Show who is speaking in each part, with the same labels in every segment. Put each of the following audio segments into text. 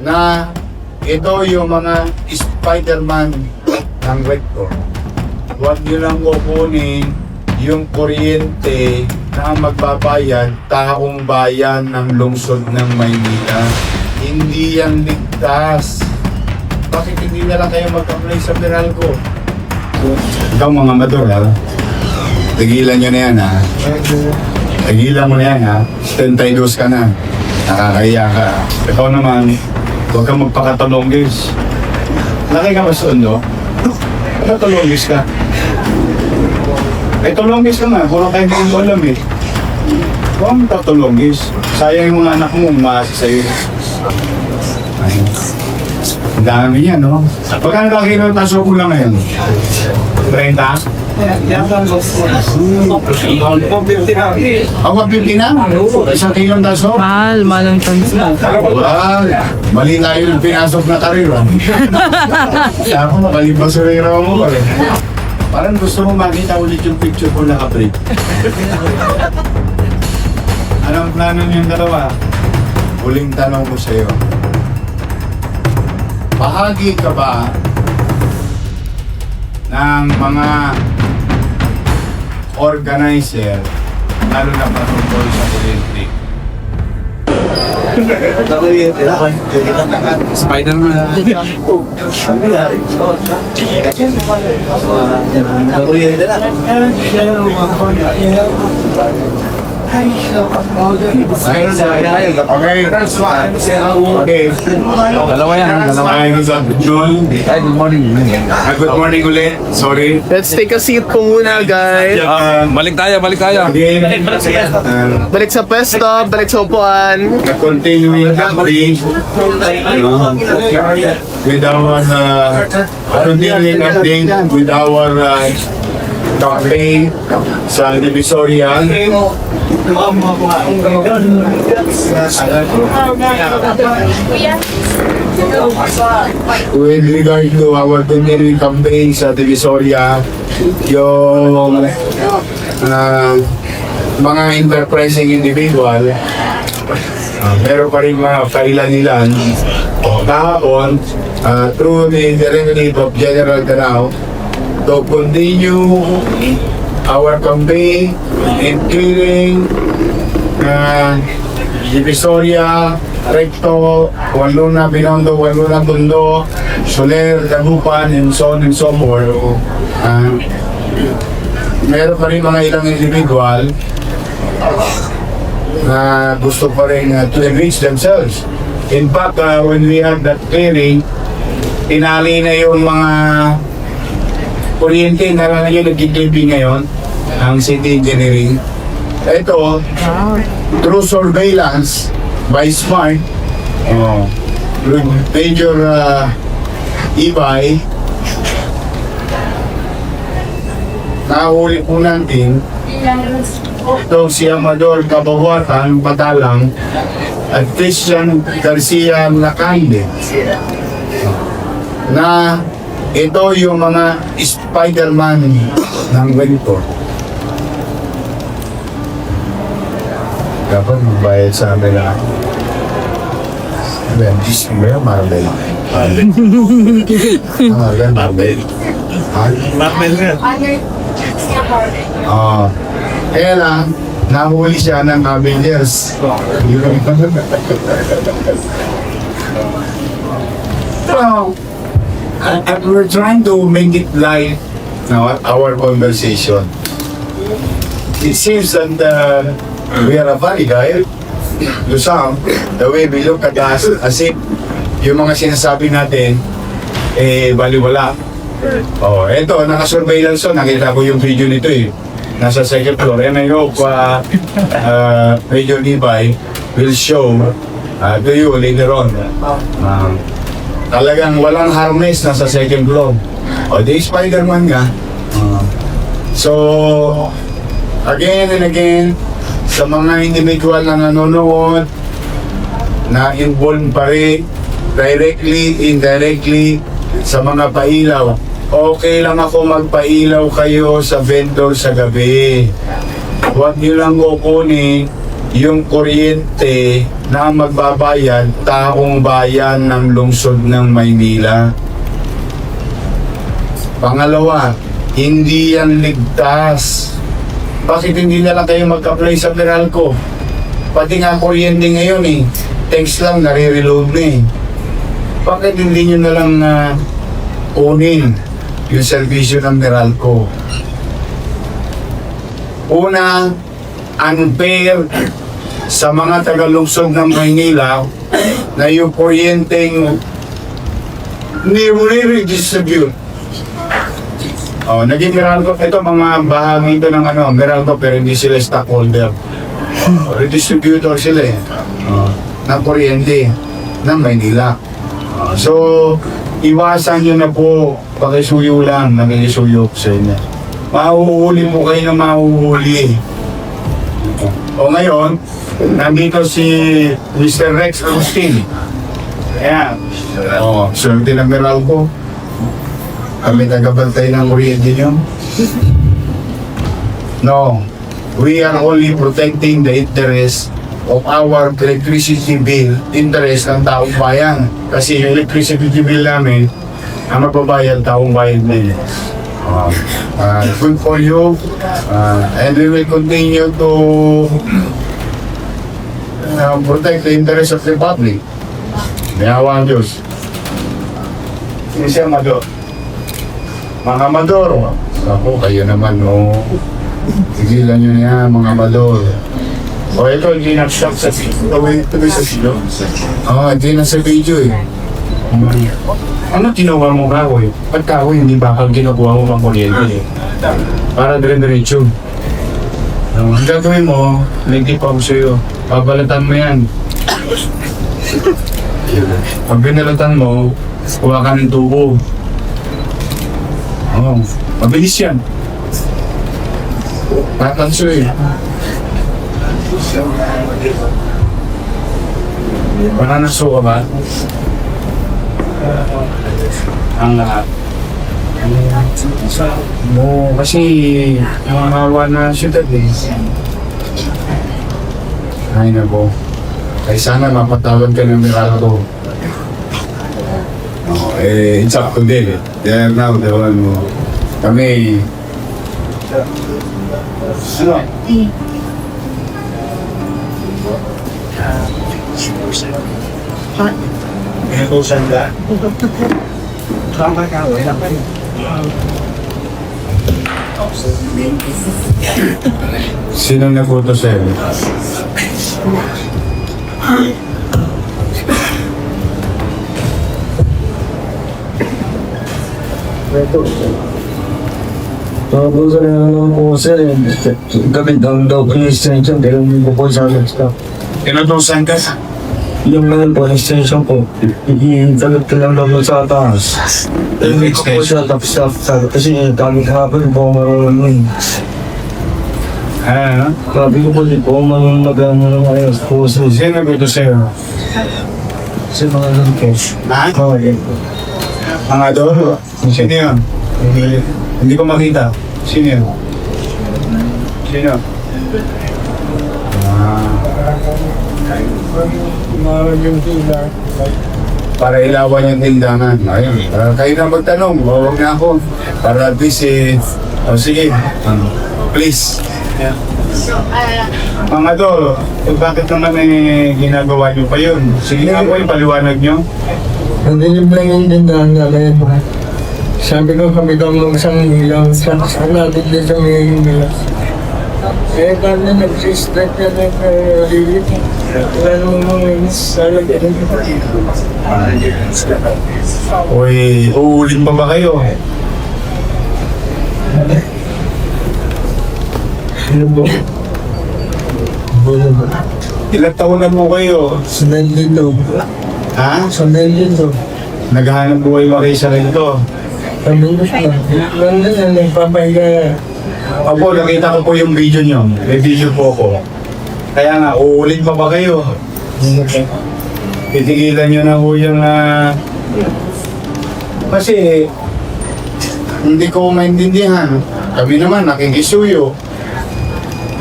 Speaker 1: na ito yung mga Spider-Man ng Rector. Huwag nyo lang kukunin yung kuryente na magbabayan, taong bayan ng lungsod ng Maynila. Hindi yan ligtas. Bakit hindi na lang kayo mag-apply sa Meralco? Ikaw mga mador, ha? Tigilan nyo na yan, ha? Tigilan mo na yan, ha? 32 ka na. Nakakahiya ka. Ikaw naman, huwag kang magpakatulonggis. Laki ka ba sa undo? Pakatulonggis ka. Eh, tulonggis ka nga. Wala kayo hindi mo alam, eh. Huwag mo tatulonggis. Sayang yung mga anak mo, umaasa sa'yo. Ay. Ang dami yan, no? Pagkano ka kilo taso ko lang ngayon? 30? Ako 50 na? Isang kilong taso?
Speaker 2: Mahal ang tanso.
Speaker 1: Wow! Mali na yung pinasok na karira. Ako, makalibasura mo pa rin. Parang gusto mo makita ulit yung picture ko naka-break. Anong plano niyong dalawa? Huling tanong ko sa'yo. Bahagi ka ba ng mga organizer lalo na patungkol sa kuryente?
Speaker 3: Spider-Man.
Speaker 1: Okay.
Speaker 3: Dalawa yan, dalawa.
Speaker 1: Good morning. Good morning ulit. Sorry.
Speaker 4: Let's take a seat po muna, guys.
Speaker 3: Balik tayo.
Speaker 1: Again,
Speaker 4: Balik sa pwesto, balik sa upuan.
Speaker 1: continuing update with our continuing update with our campaign sa Divisoria. With regard to our continuing campaign sa Divisoria, yung mga enterprising individual, meron pa rin mga kailan-ilan kahapon through the Directive of General Danao to continue our campaign in clearing Divisoria, Recto, Waluna, Binondo, Waluna, Tondo, Soler, Dagupan, and so on and so forth. Meron pa rin mga ilang individual na gusto pa rin to enrich themselves. In fact, when we had that clearing, tinali na yung mga kuryente na yung nagkiklipping ngayon, ang city engineering. Ito, through surveillance by SMART, with major e-buy, nahuli po natin ito si Amador Cabahuatan, Patalang, at Christian Garcia Lacande, na ito yung mga Spider-Man ng Rector. Dapat magbayad sa amin na Benjis mo yung Marvel. Marvel.
Speaker 3: Marvel nga.
Speaker 1: Kaya lang, nahuli siya ng Avengers. So, we're trying to make it light now, our conversation. It seems that we are a funny guy. To some, the way we look at us, as if yung mga sinasabi natin, baliwala. Eto, naka-surveillance so, nakita ko yung video nito eh. Nasa second floor. And I hope Major Levi will show to you later on. Talagang walang harness nasa second floor. Di Spider-Man nga. So, again and again, sa mga individual na nanonood, na involved pa rin, directly, indirectly, sa mga pailaw. Okay lang ako magpailaw kayo sa vendor sa gabi. Huwag nyo lang kukunin yung kuryente na magbabayad taong bayan ng lungsod ng Maynila. Pangalawa, hindi yan ligtas. Bakit hindi na lang kayo mag-apply sa Meralco? Pati nga kuryente ngayon text lang, nare-reload na Bakit hindi nyo na lang kunin yung servisyo ng Meralco? Una, unfair sa mga tagalungsod ng Maynila na yung kuryenteng nire-redistribute. Naging Meralco, ito mga bahagi ito ng Meralco pero hindi sila stockholder. Redistributor sila ng kuryente ng Maynila. So, iwasan nyo na po, pakisuyo lang, nagigisuyo sa inyo. Mahuhuli po kayo na mahuhuli. Ngayon, nandito si Mr. Rex Agustin. Ayan. Swerte ng Meralco. Kami tagabantay ng kuryente nyo. No. We are only protecting the interest of our electricity bill, interest ng taong bayan. Kasi yung electricity bill namin, ang magbabayad taong bayan din. Good for you. And we will continue to protect the interest of the public. May awa ang Diyos. Hindi siya Amador. Mga Amador. Ako, kayo naman, tigilan nyo niya, mga Amador. Ito, hindi na-shock sa video. Ito sa video? Hindi na sa video Ano tinawa mo kahoy? Ba't kahoy hindi bakal kinukuha mo pang kuryente Para dire-diretso. Ang gagawin mo, lagi pa ako sa'yo. Babalatan mo yan. Pag binalatan mo, kuha ka ng tubo. Mabilis yan. Tatanso Pananaso ka ba? Ang lahat. Kasi mahawa na syudad Ay na po. Ay sana mapatawad ka ng Meralco. It's up to them. They are now the one mo. Kami Sino nagputo sa'yo?
Speaker 2: Tapos naman po sir, gamit ang daw po yung extension, pero hindi ko po sa staff.
Speaker 1: Inutusan ka?
Speaker 2: Yung naman po, extension po, iintagot ko lang daw po sa taas. Hindi ko po siya staff, kasi kami kahapon po marunong nun. Sabi ko po, di po marunong mag-ayos po sir.
Speaker 1: Sino nagputo sa'yo?
Speaker 2: Kasi mga lang po. Okay.
Speaker 1: Mga doon? Sino yun? Hindi ko makita. Sino yun? Sino? Para ilawan yung tindahan. Ayun. Kayo na magtanong. Huwag na ako. Para at least sige. Please. Mga do, bakit naman ginagawa nyo pa yun? Sige nga po, paliwanag nyo.
Speaker 2: Hindi lang yung tindahan namin. Sabi ko kami daw ng isang ilang sa natin din sa mga nila. Eh, kami nag-strike ka na lilit. Wala naman mga salag.
Speaker 1: Uy, uulit pa ba kayo?
Speaker 2: Ano po?
Speaker 1: Ilang taon na mo kayo?
Speaker 2: Sunay dito.
Speaker 1: Ha?
Speaker 2: Sunay dito.
Speaker 1: Naghahanap buhay mo kayo sa rito.
Speaker 2: Kami na siya. Nandun na nagpapahiga.
Speaker 1: Opo, nakita ko po yung video nyo. May video po ko. Kaya nga, uulit pa ba kayo? Titigilan nyo na po yung kasi hindi ko maintindihan. Kami naman nakikisuyo.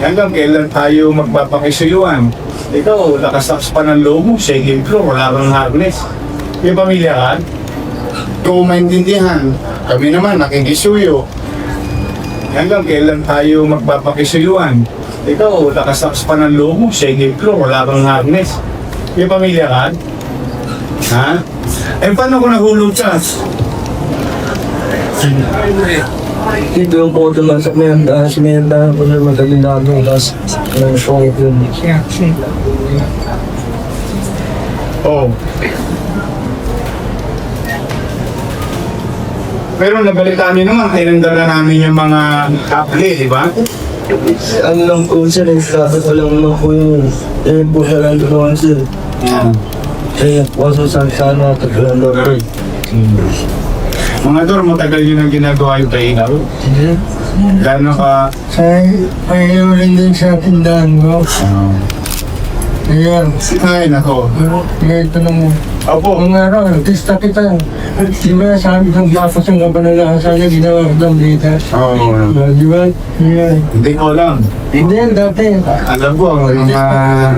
Speaker 1: Hanggang kailan tayo magpapakisuyuan? Ikaw, lakas pa ng loob mo, second floor, wala kang harness. May pamilya ka? Kung maintindihan, kami naman nakikisuyo. Hanggang kailan tayo magpapakisuyuan? Ikaw, lakas pa ng loob mo, second floor, wala kang harness. May pamilya ka? Ha? Eh, paano kung nahulog ka?
Speaker 2: Dito yung po naman sa mayanda ko na magkalinado, tapos ng sungit yun.
Speaker 1: Oo. Pero nabalitaan niyo naman, tinandala namin yung mga kaple, di ba?
Speaker 2: Ano lang po sir, sabi ko lang naman po yun. Eh po siya lang doon sir. Eh po sa sana, tagalan daw po.
Speaker 1: Mga Dor, matagal yun ang ginagawa yung pahinga. Gano'n ka?
Speaker 2: Ayaw rin din sa tindahan ko. Ayan.
Speaker 1: Ay, nako.
Speaker 2: Ngayon ito naman.
Speaker 1: Opo.
Speaker 2: Kung araw, artista kita. Di ba sabi kong tapos ang kapanalasan niya, ginawa ko ng data.
Speaker 1: Oo.
Speaker 2: Di ba? Yan.
Speaker 1: Hindi ko alam.
Speaker 2: Hindi yan dati.
Speaker 1: Alam ko, ang mga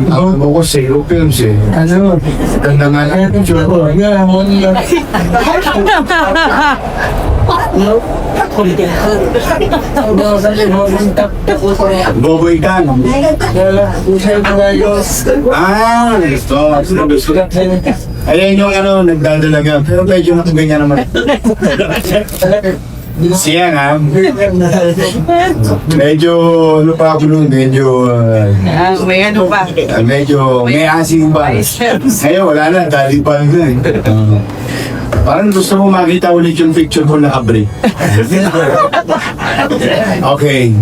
Speaker 1: alam ko zero films eh.
Speaker 2: Ano?
Speaker 1: Ganda nga lang yung picture ko.
Speaker 2: Nga, ako nila.
Speaker 1: Boboy Tan. Ah, gusto. Ayan yung ano, nagdadalaga. Pero medyo nakaganyan naman. Siya nga. Medyo, ano pa ako nun, medyo,
Speaker 5: May ano pa?
Speaker 1: medyo, may asing ba? Ngayon, wala na, dali pa lang eh. Parang gusto mo makita ulit yung picture ko na abre. Okay.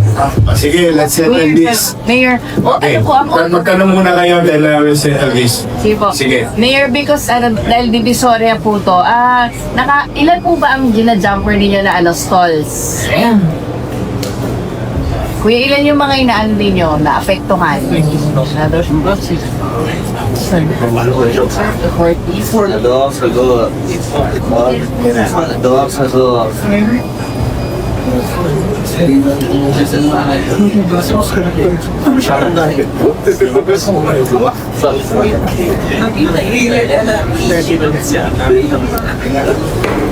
Speaker 1: Sige, let's settle this.
Speaker 5: Mayor,
Speaker 1: Okay.
Speaker 5: ano po ako?
Speaker 1: Magtanong muna kayo dahil I will settle this.
Speaker 5: Sige po.
Speaker 1: Sige.
Speaker 5: Mayor, because dahil divisoria po to, ilan po ba ang gina-jumper ninyo na stalls? Kuya, ilan yung mga inaan ninyo na apektuhan?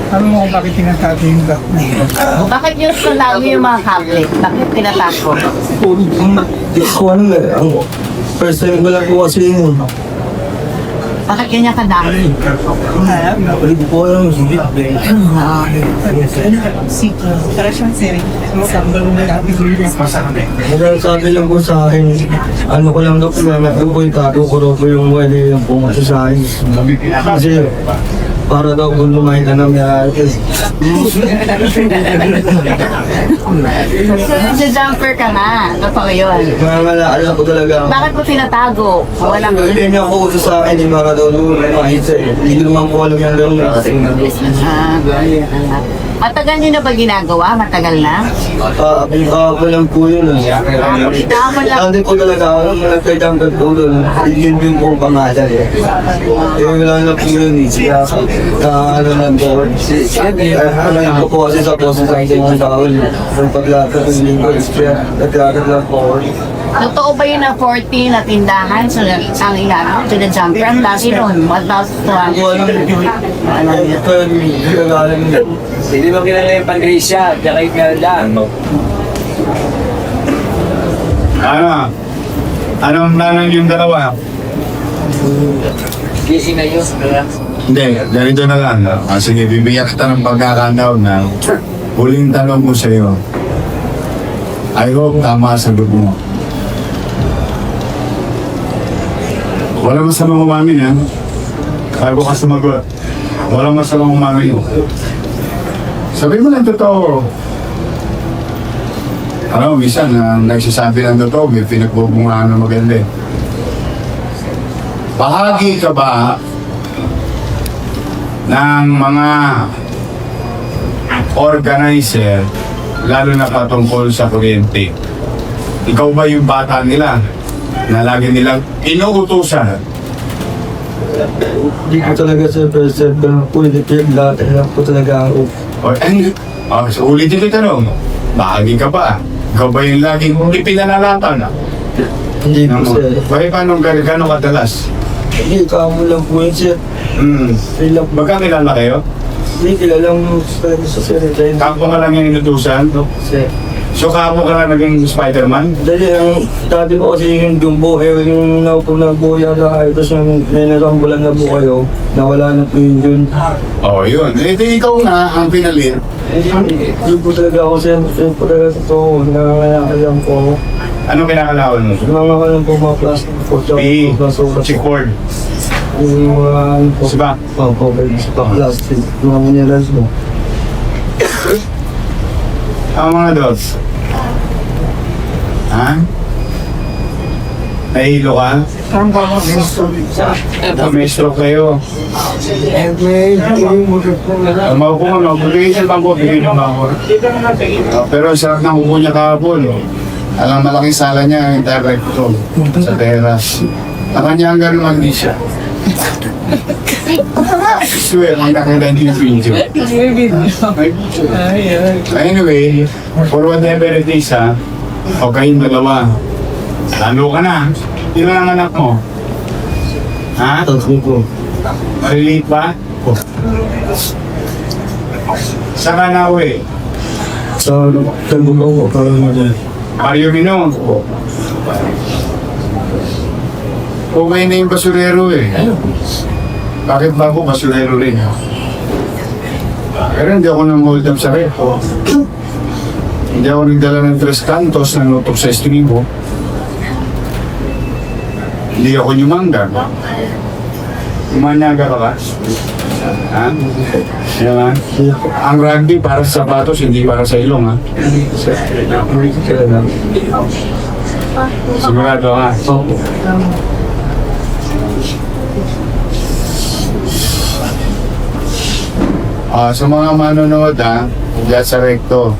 Speaker 2: Ano mo kung bakit tinatago yung gap na yun?
Speaker 5: Bakit yung tinago yung mga kable? Bakit tinatago?
Speaker 2: Hindi ko ano eh. Ang first time ko lang po kasi yun.
Speaker 5: Bakit ganyan kadami?
Speaker 2: Hindi ko alam. Hanggang sabi lang po sa akin, ano ko lang daw po na nagpupuntago ko daw po yung pwede yung pumunta sa akin. Kasi para daw kung lumahin na namin
Speaker 5: Jumper ka nga. Totoo yun.
Speaker 2: alam ko talaga.
Speaker 5: Bakit mo tinatago? Walang
Speaker 2: Hindi niya ako uso sa akin, hindi makadolo lumahin sa hindi naman po alam yung lang
Speaker 5: Matagal nyo na ba ginagawa? Matagal na?
Speaker 2: ako lang po yun.
Speaker 5: Tama lang.
Speaker 2: Hindi ko talaga ako nagkajangkat po doon. Yun yung po pangalan eh. Wala na po yun eh. Ano lang po. Alam ko po kasi sa posto sa isang tawal. Yung paglakad ng linggo, naglakad lang po.
Speaker 5: Totoo ba yun na 40 na tindahan? So, ang ilan? Jumper, ang dami nun. 1,200.
Speaker 6: Hindi mo kilala yung Patricia, tsaka yung Melda.
Speaker 1: Ano? Anong nanang yung dalawa?
Speaker 6: Gising na yun.
Speaker 1: Hindi, ganito na lang. Sige, bibigyan kita ng pagkakataon na huling tanong ko sa iyo. I hope tama ang sagot mo. Wala masamang umamin, ha? Kaya ko ka sumagot. Walang masamang umamin. Sabihin mo lang totoo. Ano, minsan, nagsasabi ng totoo, may pinagbubungaan na maganda. Bahagi ka ba ng mga organizer, lalo na patungkol sa kuryente? Ikaw ba yung bata nila na lagi nilang inuutusan?
Speaker 2: Hindi ko talaga sa person, pero pwede lahat. Alam ko talaga ako.
Speaker 1: So ulitin ko yung tanong, bahagi ka ba Ikaw ba yung laging ipinalalatan na?
Speaker 2: Hindi po sir.
Speaker 1: Bakit paano gano'ng kadalas?
Speaker 2: Hindi, kamo lang po yun sir. Sila po.
Speaker 1: Magkakilala kayo?
Speaker 2: Hindi, kilalang friend sa sir.
Speaker 1: Kampo ka lang yung inutusan?
Speaker 2: Sir.
Speaker 1: So kampo ka lang naging Spider-Man?
Speaker 2: Dali, ang dati po kasi yung jumbo, yung naupo na po yata kayo, tapos yung nanarambulan na po kayo, nawala na po yun yun.
Speaker 1: Oh, yun. Eh, di ikaw nga ang pinalit.
Speaker 2: Yun po talaga ako sir, yun po talaga totoo, nangangayakan lang po ako.
Speaker 1: Ano kinakalawan mo?
Speaker 2: Nangangayakan lang po mga plastic po, tsaka
Speaker 1: P.
Speaker 2: basura po.
Speaker 1: Chickboard.
Speaker 2: Yung mga ano po,
Speaker 1: Siba?
Speaker 2: sa plastic, mga minerals mo.
Speaker 1: Ang mga dots. Ha? Nahilo ka? May stroke kayo.
Speaker 2: Eh, may yung mga po na
Speaker 1: Maupo ka, mag-obligation bang po? Bigyan nyo ba ako? Pero sarap ng upo niya kahapon. Alang malaking sala niya, yung director sa teras. Nakanya hanggang lumagdi siya. Swear, ang nakita hindi yung video. May video. Anyway, for whatever it is ha, o kayong dalawa, lalo ka na. Sino ang anak mo? Ha?
Speaker 2: tatlo po.
Speaker 1: Maliliit ba? Saan ka na uwi?
Speaker 2: Sa Tagbugaw po, parang mga
Speaker 1: Mario Mino. Okay na yung basurero eh. Bakit ba ako basurero rin? Pero hindi ako nang hold up sa repo. Hindi ako nagdala ng 3 cantos ng nutok sa estribo. Hindi ako nyumangga. Umanyaga ka ba? Ha? Yan. Ang rugby para sa sapatos, hindi para sa ilong ha. Sigurado ha. Sa mga manonood ha, dyan sa recto.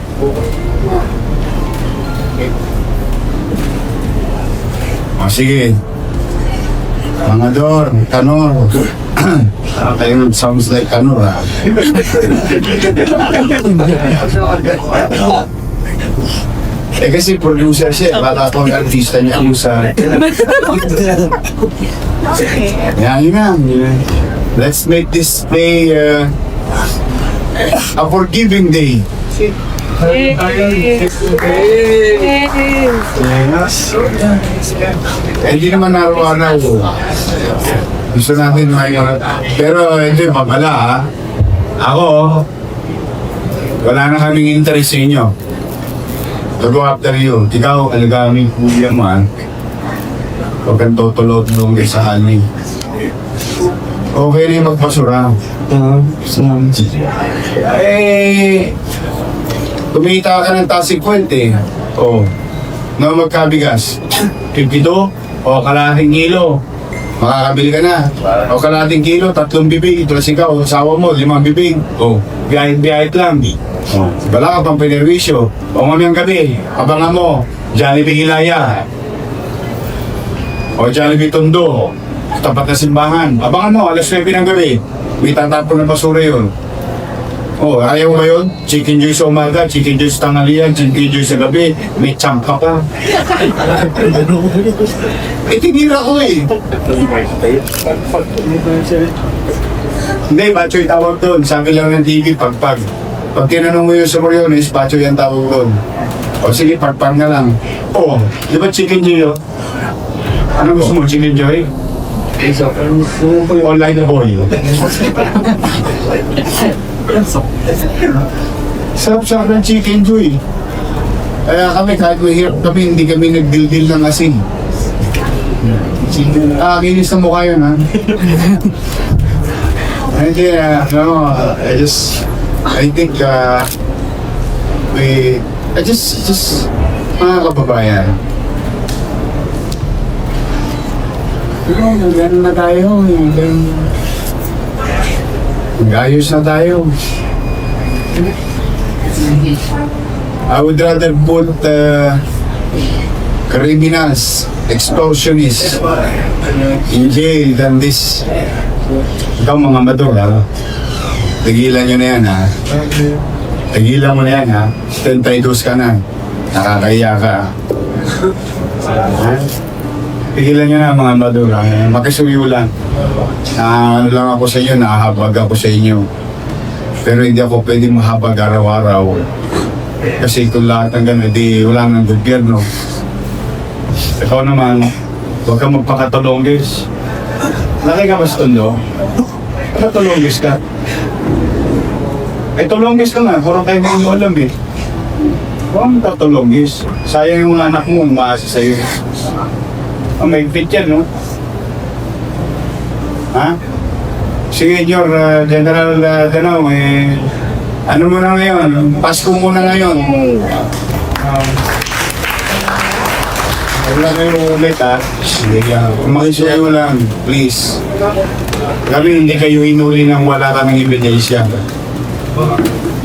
Speaker 1: Sige. Mga Dor, Kanor. Tayo sounds like Kanor ha. Eh kasi producer siya, baka ako ang artista niya kung sa... Yan, yun. Let's make this day a forgiving day. Yes. Hindi naman araw-araw. Gusto natin may... Pero hindi, mabala ha. Ako, wala na kaming interest sa inyo. To go after you. Ikaw, alagaming kuya mo ha. Huwag kang totolot nung sa haling. Okay na yung magpasura. Eh, kumita ka ng tasig kwente. O, na magkabigas. 52 o kalahating kilo. Makakabili ka na. O kalahating kilo, 3 bibig. Ito ikaw, asawa mo, 5 bibig. O, biyahit lang. O, wala ka pang pinerwisyo. O mamayang gabi, abangan mo, Jollibee Hilaya. O Jollibee Tondo. Tapat na simbahan. Abangan mo, alas 9 ng gabi. May tatapon ng basura yun. Oh, ayaw ba yun? Chicken joy sa umaga, chicken joy sa tanghalian, chicken joy sa gabi, may champa pa. Eh, tinira ko eh. Hindi, Pachoy tawag doon. Sabi lang ng TV, pagpag. Pag tinanong mo yung sa Moriones, Pachoy ang tawag doon. O sige, pagpag na lang. Oh, di ba chicken joy yun? Ano gusto mo, chicken joy? Online boy. Sarap-sarap ng chicken joy. Kaya kami, kahit mahirap kami, hindi kami nagdildil ng asin. Kinis na mukha yun ha. Hindi no, I think mga kababayan. Gano'n na tayo. Mag-ayos na tayo. I would rather put criminals, extortionists in jail than this. Ikaw mga mador ha. Tigilan nyo na yan ha. Tigilan mo na yan ha. 32 ka na. Nakakahiya ka. Ha? Pigilan nyo na mga madura. Makisuyo lang. Ano lang ako sa inyo, nakahabag ako sa inyo. Pero hindi ako pwede mahabag araw-araw. Kasi kung lahat ng gano'n, di wala ng gobyerno. Ikaw naman, huwag kang magpakatulongis. Laki ka ba sa tondo? Patulongis ka. Eh, tulongis ka nga. Kurang kayo hindi mo alam eh. Huwag kang tatulongis. Sayang yung mga anak mo, umaasa sa'yo. Oh, may fit yan, no? Ha? Sige, General Danao, ano mo na ngayon? Pasko muna ngayon. Wala kayo ulit, ha? Sige lang. Makisuyo lang, please. Kami hindi kayo inuli nang wala kaming ebidensya.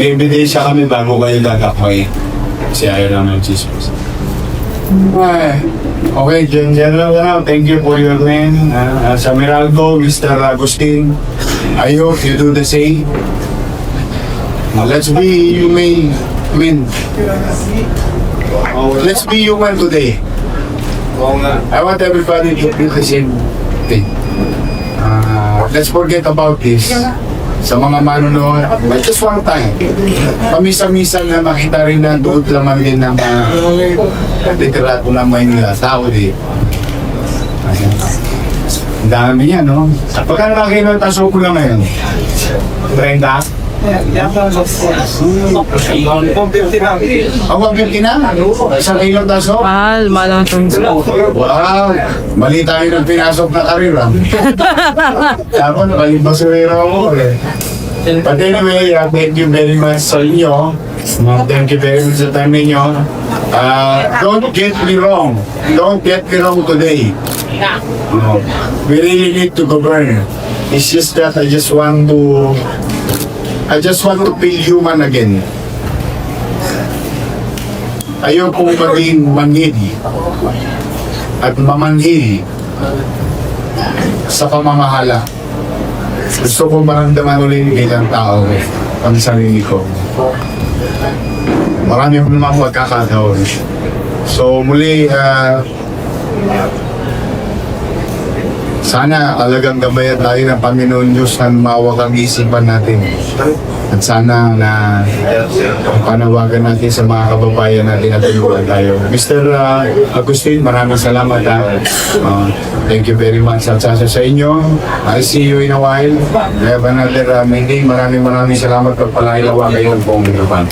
Speaker 1: May ebidensya kami bago kayo gagakmay. Kasi ayaw namin yung chismis. Okay, General Danao, thank you for your name. Sa Meralco, Mr. Agustin, I hope you do the same. Let's be human. Let's be human today. I want everybody to feel the same thing. Let's forget about this. Sa mga manonood, but just one time. Pamisa-misa na makita rin na doon laman din ng literato ng Maynila, tao din. Ang dami yan, no? Pagka nakakita ng taso ko lang ngayon. Brenda? Ako, 50 na? Isang kilong taso?
Speaker 7: Mahal ang
Speaker 1: Wow! Mali tayo ng pinasok na karira. Tapos, maling basurero ako eh. But anyway, thank you very much sa inyo. Thank you very much sa time ninyo. Don't get me wrong. Don't get me wrong today. No. We really need to govern. It's just that I just want to feel human again. Ayoko maging mangidi at mamanhid sa pamamahala. Gusto ko maramdaman ulit bilang tao ang sarili ko. Marami akong mga pagkakataon. So muli, sana talagang gabayan tayo ng Panginoon Diyos na mawag ang isipan natin. At sana na panawagan natin sa mga kababayan natin at tulungan tayo. Mr. Agustin, maraming salamat. Thank you very much at sa inyo. I'll see you in a while. We have another meeting. Maraming salamat. Pagpalain kayo ng buong Mitropan.